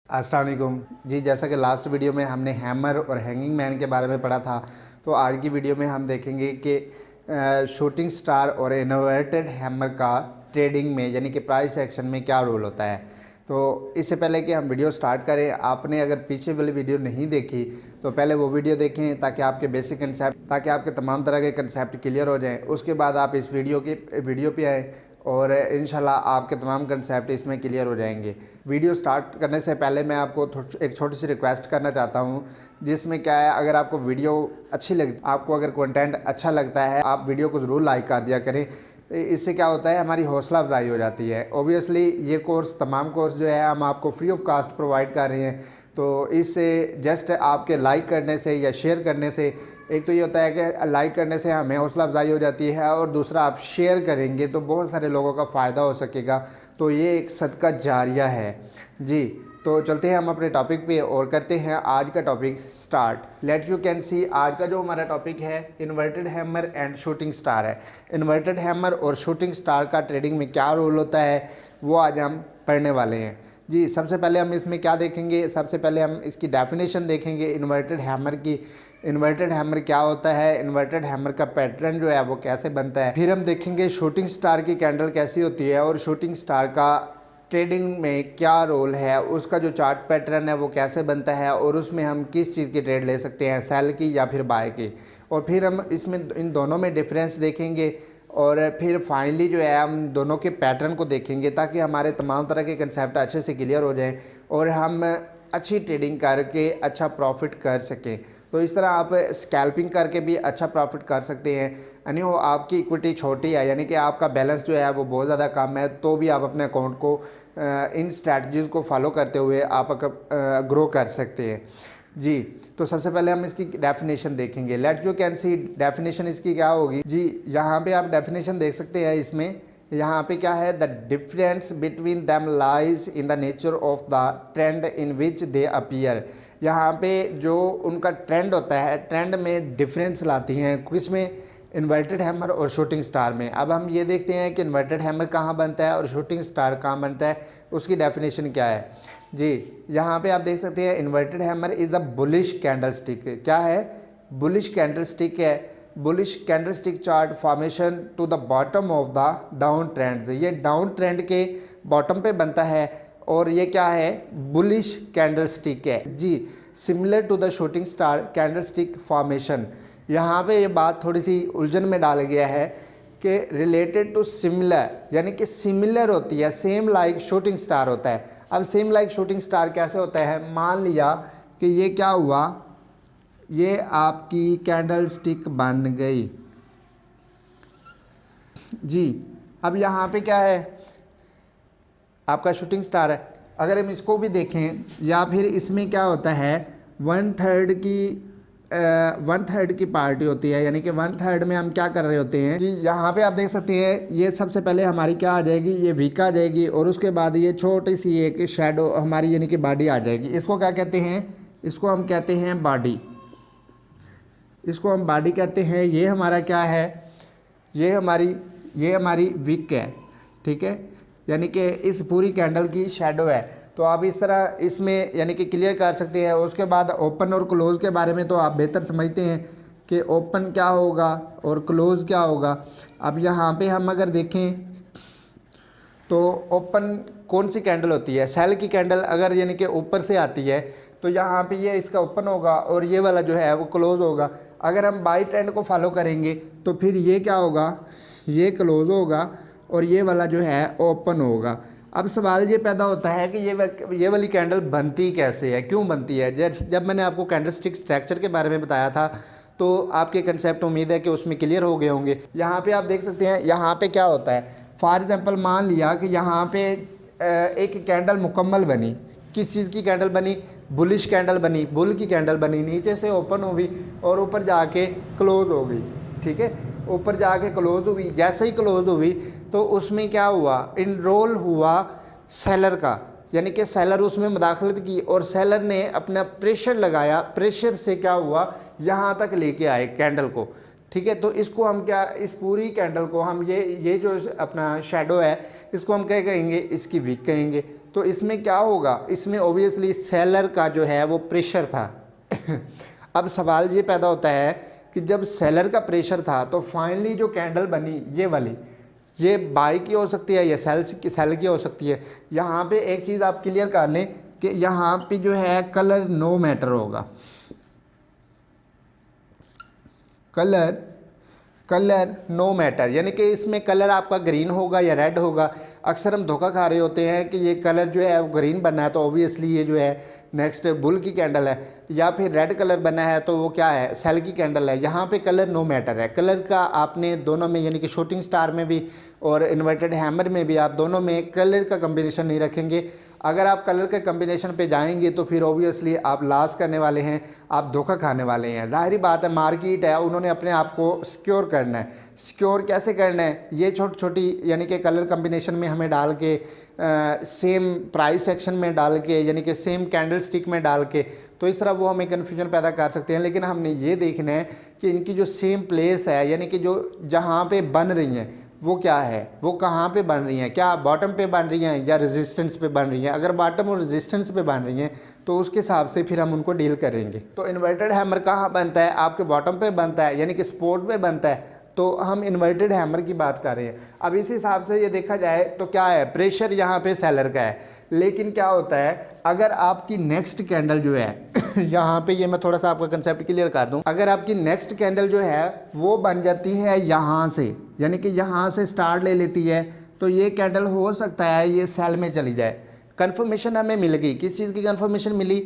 अस्सलाम वालेकुम जी। जैसा कि लास्ट वीडियो में हमने हैमर और हैंगिंग मैन के बारे में पढ़ा था, तो आज की वीडियो में हम देखेंगे कि शूटिंग स्टार और इन्वर्टेड हैमर का ट्रेडिंग में यानी कि प्राइस एक्शन में क्या रोल होता है। तो इससे पहले कि हम वीडियो स्टार्ट करें, आपने अगर पीछे वाली वीडियो नहीं देखी तो पहले वो वीडियो देखें ताकि आपके बेसिक कंसेप्ट, ताकि आपके तमाम तरह के कंसेप्ट क्लियर हो जाएँ। उसके बाद आप इस वीडियो पे आएँ और इंशाल्लाह आपके तमाम कंसेप्ट इसमें क्लियर हो जाएंगे। वीडियो स्टार्ट करने से पहले मैं आपको एक छोटी सी रिक्वेस्ट करना चाहता हूँ, जिसमें क्या है, अगर आपको वीडियो अच्छी लग, आपको अगर कंटेंट अच्छा लगता है, आप वीडियो को ज़रूर लाइक कर दिया करें। इससे क्या होता है, हमारी हौसला अफजाई हो जाती है। ओबियसली ये तमाम कोर्स जो है हम आपको फ्री ऑफ कास्ट प्रोवाइड कर रहे हैं। तो इससे जस्ट आपके लाइक करने से या शेयर करने से, एक तो ये होता है कि लाइक करने से हमें हौसला अफजाई हो जाती है, और दूसरा आप शेयर करेंगे तो बहुत सारे लोगों का फ़ायदा हो सकेगा। तो ये एक सदका जारिया है जी। तो चलते हैं हम अपने टॉपिक पे और करते हैं आज का topic start. Let you can see, आज का जो हमारा टॉपिक है inverted hammer and shooting star है। इन्वर्टेड हैमर और शूटिंग स्टार का ट्रेडिंग में क्या रोल होता है वो आज हम पढ़ने वाले हैं जी। सबसे पहले हम इसमें क्या देखेंगे, सबसे पहले हम इसकी डेफिनेशन देखेंगे इन्वर्टेड हैमर की। इन्वर्टेड हैमर क्या होता है, इन्वर्टेड हैमर का पैटर्न जो है वो कैसे बनता है। फिर हम देखेंगे शूटिंग स्टार की कैंडल कैसी होती है और शूटिंग स्टार का ट्रेडिंग में क्या रोल है, उसका जो चार्ट पैटर्न है वो कैसे बनता है, और उसमें हम किस चीज़ की ट्रेड ले सकते हैं, सेल की या फिर बाय की। और फिर हम इसमें इन दोनों में डिफरेंस देखेंगे, और फिर फाइनली जो है हम दोनों के पैटर्न को देखेंगे ताकि हमारे तमाम तरह के कंसेप्ट अच्छे से क्लियर हो जाएं और हम अच्छी ट्रेडिंग करके अच्छा प्रॉफिट कर सकें। तो इस तरह आप स्कैल्पिंग करके भी अच्छा प्रॉफिट कर सकते हैं। यानी हो आपकी इक्विटी छोटी है, यानी कि आपका बैलेंस जो है वो बहुत ज़्यादा कम है, तो भी आप अपने अकाउंट को इन स्ट्रैटेजीज़ को फॉलो करते हुए आप ग्रो कर सकते हैं जी। तो सबसे पहले हम इसकी डेफिनेशन देखेंगे। Let you can see, definition इसकी क्या होगी जी। यहाँ पे आप डेफिनेशन देख सकते हैं। इसमें यहाँ पे क्या है, the difference between them lies in the nature of the trend in which they appear. यहाँ पे जो उनका ट्रेंड होता है, ट्रेंड में डिफरेंस लाती हैं किसमें, इन्वर्टेड हैमर और शूटिंग स्टार में। अब हम ये देखते हैं कि इन्वर्टेड हैमर कहाँ बनता है और शूटिंग स्टार कहाँ बनता है, उसकी डेफिनेशन क्या है जी। यहाँ पे आप देख सकते हैं inverted hammer is a bullish candle stick. क्या है, बुलिश कैंडल स्टिक है। Bullish candle stick chart formation to the bottom of the downtrends. ये डाउन ट्रेंड के बॉटम पे बनता है और ये क्या है, बुलिश कैंडल स्टिक है जी। Similar to the shooting star candle stick formation. यहाँ पे ये बात थोड़ी सी उलझन में डाल गया है कि रिलेटेड टू सिमिलर, यानी कि सिमिलर होती है, सेम लाइक शूटिंग स्टार होता है। अब सेम लाइक शूटिंग स्टार कैसे होता है, मान लिया कि ये क्या हुआ, ये आपकी कैंडल स्टिक बन गई जी। अब यहाँ पे क्या है, आपका शूटिंग स्टार है। अगर हम इसको भी देखें, या फिर इसमें क्या होता है, 1/3 की पार्टी होती है, यानी कि 1/3 में हम क्या कर रहे होते हैं जी। यहाँ पे आप देख सकते हैं, ये सबसे पहले हमारी क्या आ जाएगी, ये वीक आ जाएगी, और उसके बाद ये छोटी सी एक शैडो हमारी यानी कि बॉडी आ जाएगी। इसको क्या कहते हैं, इसको हम कहते हैं बॉडी, इसको हम बॉडी कहते हैं। ये हमारा क्या है, ये हमारी वीक है, ठीक है, यानी कि इस पूरी कैंडल की शैडो है। तो आप इस तरह इसमें यानी कि क्लियर कर सकते हैं। उसके बाद ओपन और क्लोज़ के बारे में तो आप बेहतर समझते हैं कि ओपन क्या होगा और क्लोज़ क्या होगा। अब यहाँ पे हम अगर देखें तो ओपन कौन सी कैंडल होती है, सेल की कैंडल अगर यानी कि ऊपर से आती है तो यहाँ पे ये इसका ओपन होगा और ये वाला जो है वो क्लोज़ होगा। अगर हम बाई ट्रेंड को फॉलो करेंगे तो फिर ये क्या होगा, ये क्लोज़ होगा और ये वाला जो है ओपन होगा। अब सवाल ये पैदा होता है कि ये वाली कैंडल बनती कैसे है, क्यों बनती है। जब मैंने आपको कैंडल स्टिक स्ट्रक्चर के बारे में बताया था तो आपके कंसेप्ट उम्मीद है कि उसमें क्लियर हो गए होंगे। यहाँ पे आप देख सकते हैं, यहाँ पे क्या होता है, फॉर एग्जांपल मान लिया कि यहाँ पे एक कैंडल मुकम्मल बनी। किस चीज़ की कैंडल बनी, बुलिश कैंडल बनी, बुल की कैंडल बनी, नीचे से ओपन हुई और ऊपर जाके क्लोज़ हो गई, ठीक है, ऊपर जाके क्लोज़ हुई। जैसे ही क्लोज़ हुई तो उसमें क्या हुआ, इनरोल हुआ सेलर का, यानी कि सेलर उसमें मुदाखलत की और सेलर ने अपना प्रेशर लगाया। प्रेशर से क्या हुआ, यहाँ तक लेके आए कैंडल को, ठीक है। तो इसको हम क्या, इस पूरी कैंडल को हम ये जो अपना शैडो है इसको हम क्या कहेंगे, इसकी वीक कहेंगे। तो इसमें क्या होगा, इसमें ओबियसली सेलर का जो है वो प्रेशर था। अब सवाल ये पैदा होता है कि जब सेलर का प्रेशर था तो फाइनली जो कैंडल बनी ये वाली, ये बाई की हो सकती है या सेल की हो सकती है। यहाँ पे एक चीज़ आप क्लियर कर लें कि यहाँ पे जो है कलर नो मैटर होगा, कलर नो मैटर, यानी कि इसमें कलर आपका ग्रीन होगा या रेड होगा। अक्सर हम धोखा खा रहे होते हैं कि ये कलर जो है वो ग्रीन बना है तो ऑब्वियसली ये जो है नेक्स्ट बुल की कैंडल है, या फिर रेड कलर बना है तो वो क्या है, सेल की कैंडल है। यहाँ पे कलर नो मैटर है। कलर का आपने दोनों में, यानी कि शूटिंग स्टार में भी और इन्वर्टेड हैमर में भी आप दोनों में कलर का कम्बिनेशन नहीं रखेंगे। अगर आप कलर के कम्बिनेशन पे जाएंगे तो फिर ओबियसली आप लॉस करने वाले हैं, आप धोखा खाने वाले हैं। जाहिर बात है, मार्केट है, उन्होंने अपने आप को सिक्योर करना है। सिक्योर कैसे करना है, ये छोटी छोटी यानी कि कलर कम्बिनेशन में हमें डाल के सेम प्राइस सेक्शन में डाल के, यानी कि सेम कैंडल स्टिक में डाल के, तो इस तरह वो हमें कन्फ्यूजन पैदा कर सकते हैं। लेकिन हमने ये देखना है कि इनकी जो सेम प्लेस है, यानी कि जो जहाँ पे बन रही हैं वो क्या है, वो कहाँ पे बन रही हैं, क्या बॉटम पे बन रही हैं या रेजिस्टेंस पे बन रही हैं। अगर बॉटम और रेजिस्टेंस पे बन रही हैं तो उसके हिसाब से फिर हम उनको डील करेंगे। तो इन्वर्टेड हैमर कहाँ बनता है, आपके बॉटम पे बनता है, यानी कि सपोर्ट पे बनता है। तो हम इन्वर्टेड हैमर की बात कर रहे हैं। अब इस हिसाब से ये देखा जाए तो क्या है, प्रेशर यहाँ पे सेलर का है। लेकिन क्या होता है, अगर आपकी नेक्स्ट कैंडल जो है यहाँ पे ये मैं थोड़ा सा आपका कंसेप्ट क्लियर कर दूं, अगर आपकी नेक्स्ट कैंडल जो है वो बन जाती है यहाँ से, यानी कि यहाँ से स्टार्ट ले लेती है, तो ये कैंडल हो सकता है ये सेल में चली जाए। कंफर्मेशन हमें मिल गई, किस चीज़ की कंफर्मेशन मिली,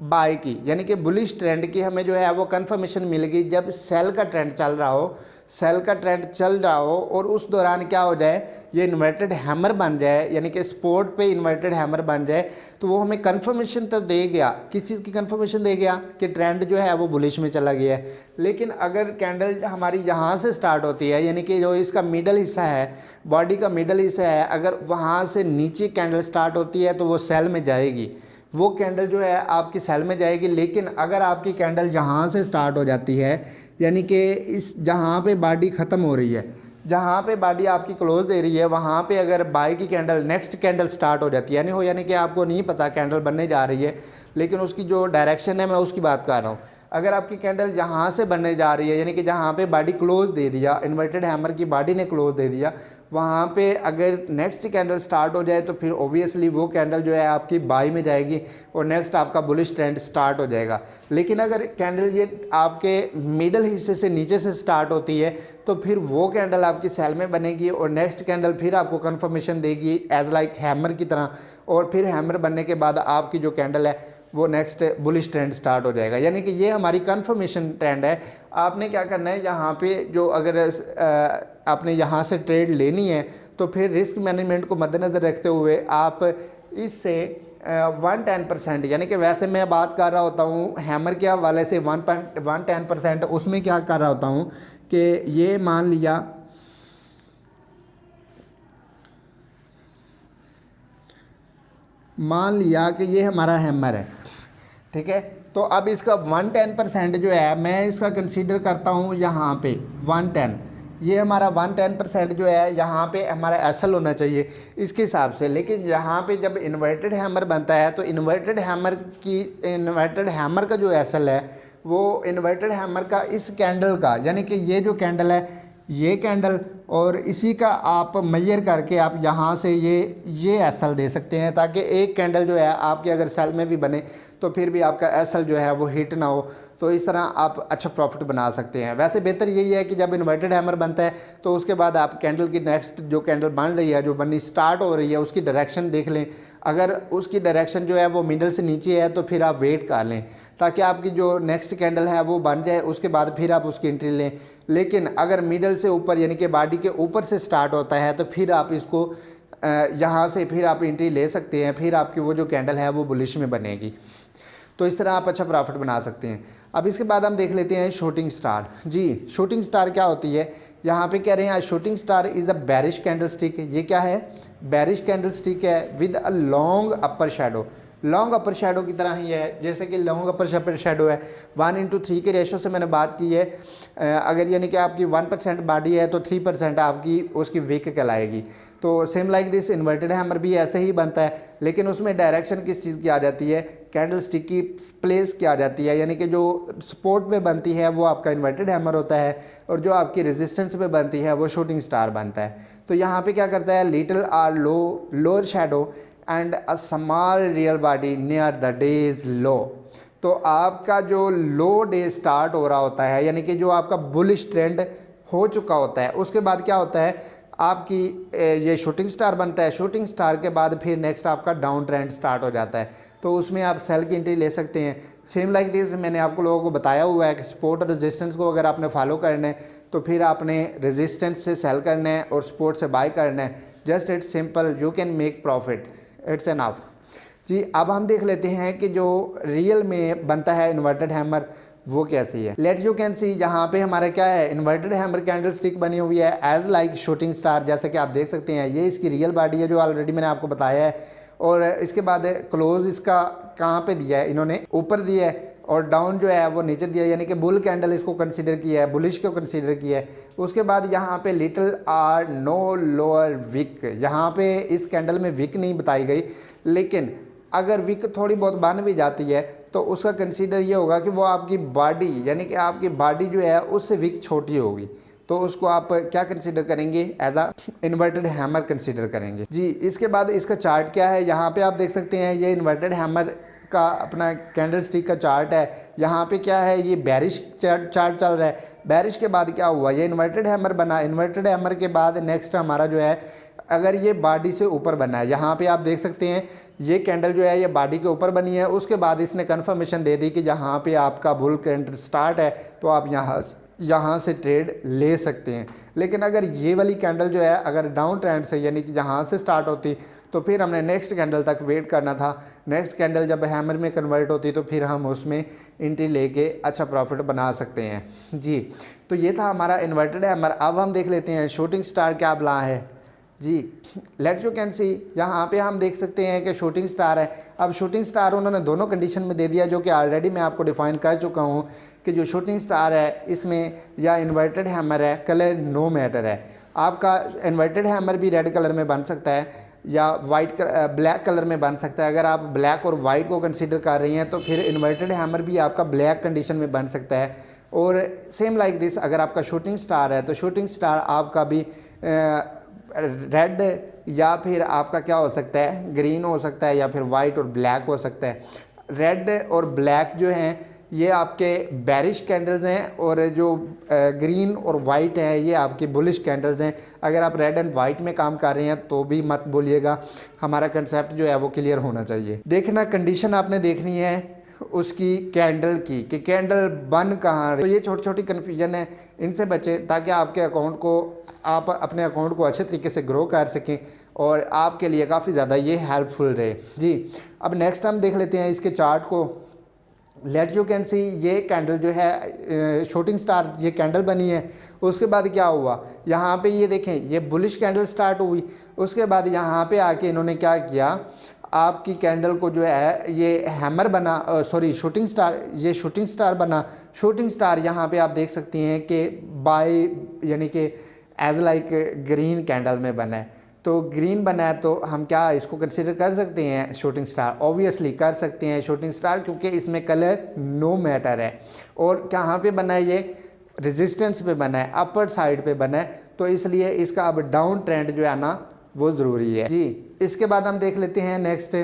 बाय की, यानी कि बुलिश ट्रेंड की हमें जो है वो कंफर्मेशन मिल गई। जब सेल का ट्रेंड चल रहा हो, सेल का ट्रेंड चल रहा हो और उस दौरान क्या हो जाए, ये इन्वर्टेड हैमर बन जाए, यानी कि सपोर्ट पे इन्वर्टेड हैमर बन जाए, तो वो हमें कंफर्मेशन तो दे गया। किस चीज़ की कंफर्मेशन दे गया कि ट्रेंड जो है वो बुलिश में चला गया है। लेकिन अगर कैंडल हमारी यहाँ से स्टार्ट होती है, यानी कि जो इसका मिडल हिस्सा है, बॉडी का मिडल हिस्सा है, अगर वहाँ से नीचे कैंडल स्टार्ट होती है तो वो सेल में जाएगी, वो कैंडल जो है आपकी सेल में जाएगी। लेकिन अगर आपकी कैंडल यहाँ से स्टार्ट हो जाती है, यानी कि इस जहाँ पे बॉडी ख़त्म हो रही है, जहाँ पे बॉडी आपकी क्लोज दे रही है, वहाँ पे अगर बाई की कैंडल नेक्स्ट कैंडल स्टार्ट हो जाती है, यानी कि आपको नहीं पता कैंडल बनने जा रही है, लेकिन उसकी जो डायरेक्शन है मैं उसकी बात कर रहा हूँ। अगर आपकी कैंडल जहाँ से बनने जा रही है, यानी कि जहाँ पे बॉडी क्लोज दे दिया, इन्वर्टेड हैमर की बॉडी ने क्लोज दे दिया, वहाँ पे अगर नेक्स्ट कैंडल स्टार्ट हो जाए तो फिर ओबियसली वो कैंडल जो है आपकी बाई में जाएगी और नेक्स्ट आपका बुलिश ट्रेंड स्टार्ट हो जाएगा। लेकिन अगर कैंडल ये आपके मिडल हिस्से से नीचे से स्टार्ट होती है तो फिर वो कैंडल आपकी सेल में बनेगी और नेक्स्ट कैंडल फिर आपको कंफर्मेशन देगी एज लाइक हैमर की तरह, और फिर हैमर बनने के बाद आपकी जो कैंडल है वो नेक्स्ट बुलिश ट्रेंड स्टार्ट हो जाएगा। यानी कि ये हमारी कंफर्मेशन ट्रेंड है। आपने क्या करना है, यहाँ पे जो अगर आपने यहाँ से ट्रेड लेनी है तो फिर रिस्क मैनेजमेंट को मद्देनज़र रखते हुए आप इससे 110%, यानी कि वैसे मैं बात कर रहा होता हूँ हैमर के हवाले से 110%, उसमें क्या कर रहा होता हूँ कि ये मान लिया कि ये हमारा हैमर है, ठीक है। तो अब इसका 110% जो है मैं इसका कंसीडर करता हूँ यहाँ पे 110, ये हमारा 110% जो है यहाँ पे हमारा एसएल होना चाहिए इसके हिसाब से। लेकिन यहाँ पे जब इन्वर्टेड हैमर बनता है तो इन्वर्टेड हैमर का जो एसएल है वो इन्वर्टेड हैमर का इस कैंडल का, यानी कि ये जो कैंडल है, ये कैंडल और इसी का आप मेजर करके आप यहाँ से ये एसएल दे सकते हैं, ताकि एक कैंडल जो है आपके अगर सेल में भी बने तो फिर भी आपका एसएल जो है वो हिट ना हो। तो इस तरह आप अच्छा प्रॉफिट बना सकते हैं। वैसे बेहतर यही है कि जब इन्वर्टेड हैमर बनता है तो उसके बाद आप कैंडल की नेक्स्ट जो कैंडल बन रही है, जो बननी स्टार्ट हो रही है, उसकी डायरेक्शन देख लें। अगर उसकी डायरेक्शन जो है वो मिडल से नीचे है तो फिर आप वेट कर लें ताकि आपकी जो नेक्स्ट कैंडल है वो बन जाए, उसके बाद फिर आप उसकी एंट्री लें। लेकिन अगर मिडल से ऊपर यानी कि बॉडी के ऊपर से स्टार्ट होता है तो फिर आप इसको यहाँ से फिर आप एंट्री ले सकते हैं, फिर आपकी वो जो कैंडल है वो बुलिश में बनेगी। तो इस तरह आप अच्छा प्रॉफिट बना सकते हैं। अब इसके बाद हम देख लेते हैं शूटिंग स्टार। जी, शूटिंग स्टार क्या होती है, यहाँ पे कह रहे हैं shooting star is a bearish candle stick. ये क्या है, बेरिश कैंडल स्टिक है with a long upper shadow. Long upper shadow की तरह ही है, जैसे कि लॉन्ग अपर शेडो है 1:3 के रेशो से मैंने बात की है। अगर यानी कि आपकी 1% बॉडी है तो 3% आपकी उसकी विक कहलाएगी। तो same like this inverted hammer भी ऐसे ही बनता है, लेकिन उसमें डायरेक्शन किस चीज़ की आ जाती है, कैंडल स्टिक की प्लेस की आ जाती है, यानी कि जो सपोर्ट पे बनती है वो आपका इन्वर्टेड हैमर होता है और जो आपकी रेजिस्टेंस पे बनती है वो शूटिंग स्टार बनता है। तो यहाँ पे क्या करता है, little or lower shadow and a small real body near the day's low. तो आपका जो लो डे स्टार्ट हो रहा होता है, यानी कि जो आपका बुलिश ट्रेंड हो चुका होता है, उसके बाद क्या होता है आपकी ये शूटिंग स्टार बनता है। शूटिंग स्टार के बाद फिर नेक्स्ट आपका डाउन ट्रेंड स्टार्ट हो जाता है, तो उसमें आप सेल की एंट्री ले सकते हैं। सेम लाइक दिस मैंने आपको लोगों को बताया हुआ है कि सपोर्ट और रेजिस्टेंस को अगर आपने फॉलो करना है तो फिर आपने रेजिस्टेंस से सेल करना है और सपोर्ट से बाय करना है। Just it's simple, you can make profit, it's enough. जी अब हम देख लेते हैं कि जो रियल में बनता है इन्वर्टेड हैमर वो कैसी है। लेट यू कैन सी, यहाँ पे हमारा क्या है, इन्वर्टेड हैमर कैंडल स्टिक बनी हुई है एज लाइक शूटिंग स्टार, जैसे कि आप देख सकते हैं। ये इसकी रियल बॉडी है जो ऑलरेडी मैंने आपको बताया है। और इसके बाद क्लोज इसका कहाँ पे दिया है, इन्होंने ऊपर दिया है और डाउन जो है वो नीचे दिया है, यानी कि बुल कैंडल इसको कंसीडर किया है, बुलिश को कंसीडर किया है। उसके बाद यहाँ पे little or no lower wick, यहाँ पे इस कैंडल में विक नहीं बताई गई, लेकिन अगर विक थोड़ी बहुत बन भी जाती है तो उसका कंसीडर ये होगा कि वो आपकी बॉडी, यानी कि आपकी बॉडी जो है उससे विक छोटी होगी, तो उसको आप क्या कंसीडर करेंगे, as a inverted hammer consider करेंगे। जी इसके बाद इसका चार्ट क्या है, यहाँ पे आप देख सकते हैं ये इन्वर्टेड हैमर का अपना कैंडल स्टिक का चार्ट है। यहाँ पे क्या है, ये बेरिश चार्ट चल रहा है। बेरिश के बाद क्या हुआ, ये इन्वर्टेड हैमर बना। इन्वर्टेड हैमर के बाद नेक्स्ट हमारा जो है, अगर ये बॉडी से ऊपर बना है, यहाँ पे आप देख सकते हैं ये कैंडल जो है ये बॉडी के ऊपर बनी है। उसके बाद इसने कंफर्मेशन दे दी कि यहाँ पे आपका बुल कैंडल स्टार्ट है, तो आप यहाँ से ट्रेड ले सकते हैं। लेकिन अगर ये वाली कैंडल जो है अगर डाउन ट्रेंड से, यानी कि यहाँ से स्टार्ट होती, तो फिर हमने नेक्स्ट कैंडल तक वेट करना था। नेक्स्ट कैंडल जब हैमर में कन्वर्ट होती तो फिर हम उसमें एंट्री लेके अच्छा प्रॉफिट बना सकते हैं। जी तो ये था हमारा इन्वर्टेड हैमर। अब हम देख लेते हैं शूटिंग स्टार क्या बना है। जी लेट यू कैन सी, यहाँ पे हम देख सकते हैं कि शूटिंग स्टार है। अब शूटिंग स्टार उन्होंने दोनों कंडीशन में दे दिया, जो कि ऑलरेडी मैं आपको डिफाइन कर चुका हूँ कि जो शूटिंग स्टार है इसमें या इन्वर्टेड हैमर है, कलर नो मैटर है। आपका इन्वर्टेड हैमर भी रेड कलर में बन सकता है या वाइट ब्लैक कलर में बन सकता है। अगर आप ब्लैक और वाइट को कंसीडर कर रही हैं तो फिर इन्वर्टेड हैमर भी आपका ब्लैक कंडीशन में बन सकता है। और सेम लाइक दिस अगर आपका शूटिंग स्टार है तो शूटिंग स्टार आपका भी रेड या फिर आपका क्या हो सकता है, ग्रीन हो सकता है या फिर वाइट और ब्लैक हो सकता है। रेड और ब्लैक जो हैं ये आपके बेरिश कैंडल्स हैं और जो ग्रीन और वाइट हैं ये आपके बुलिश कैंडल्स हैं। अगर आप रेड एंड वाइट में काम कर रहे हैं तो भी मत बोलिएगा, हमारा कंसेप्ट जो है वो क्लियर होना चाहिए। देखना कंडीशन आपने देखनी है उसकी कैंडल की कि कैंडल बन कहाँ। तो ये छोटी छोटी कन्फ्यूजन है, इनसे बचें ताकि आपके अकाउंट को, आप अपने अकाउंट को अच्छे तरीके से ग्रो कर सकें और आपके लिए काफ़ी ज़्यादा ये हेल्पफुल रहे। जी अब नेक्स्ट हम देख लेते हैं इसके चार्ट को। लेट यू कैन सी, ये कैंडल जो है शूटिंग स्टार ये कैंडल बनी है। उसके बाद क्या हुआ, यहाँ पे ये देखें ये बुलिश कैंडल स्टार्ट हुई। उसके बाद यहाँ पे आके इन्होंने क्या किया, आपकी कैंडल को जो है ये हैमर बना, सॉरी शूटिंग स्टार, ये शूटिंग स्टार बना। शूटिंग स्टार यहाँ पे आप देख सकती हैं कि बाय यानी कि एज लाइक ग्रीन कैंडल में बना है। तो ग्रीन बना है तो हम क्या इसको कंसिडर कर सकते हैं शूटिंग स्टार, ऑब्वियसली कर सकते हैं शूटिंग स्टार, क्योंकि इसमें कलर नो मैटर है। और कहाँ पे बना है, ये रेजिस्टेंस पे बना है, अपर साइड पे बना है, तो इसलिए इसका अब डाउन ट्रेंड जो है ना वो ज़रूरी है। जी इसके बाद हम देख लेते हैं next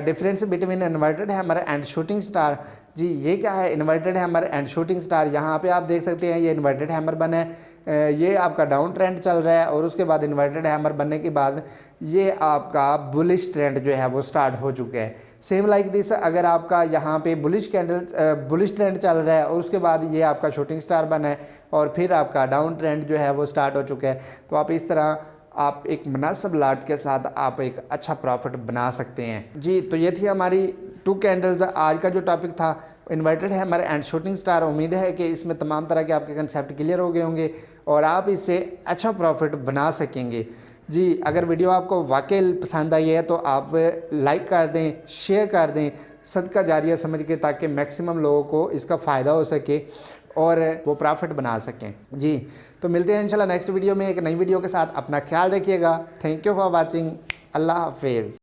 difference between inverted hammer and shooting star. जी ये क्या है, inverted hammer and shooting star. यहाँ पे आप देख सकते हैं ये इन्वर्टेड हैमर बना है, ये आपका डाउन ट्रेंड चल रहा है और उसके बाद इन्वर्टेड हैमर बनने के बाद ये आपका बुलिश ट्रेंड जो है वो स्टार्ट हो चुका है। सेम लाइक दिस अगर आपका यहाँ पे बुलिश ट्रेंड चल रहा है और उसके बाद ये आपका शूटिंग स्टार बना है और फिर आपका डाउन ट्रेंड जो है वो स्टार्ट हो चुका है, तो आप इस तरह आप एक मुनासिब लाट के साथ आप एक अच्छा प्रॉफिट बना सकते हैं। जी तो ये थी हमारी 2 कैंडल्स। आज का जो टॉपिक था inverted hammer and shooting star. उम्मीद है कि इसमें तमाम तरह के आपके कंसेप्ट क्लियर हो गए होंगे और आप इससे अच्छा प्रॉफिट बना सकेंगे। जी अगर वीडियो आपको वाकई पसंद आई है तो आप लाइक कर दें, शेयर कर दें, सदका जारिया समझ के, ताकि मैक्सिमम लोगों को इसका फ़ायदा हो सके। और वो प्रॉफिट बना सकें। जी, तो मिलते हैं इंशाल्लाह नेक्स्ट वीडियो में एक नई वीडियो के साथ। अपना ख्याल रखिएगा। Thank you for watching. अल्लाह हाफिज़।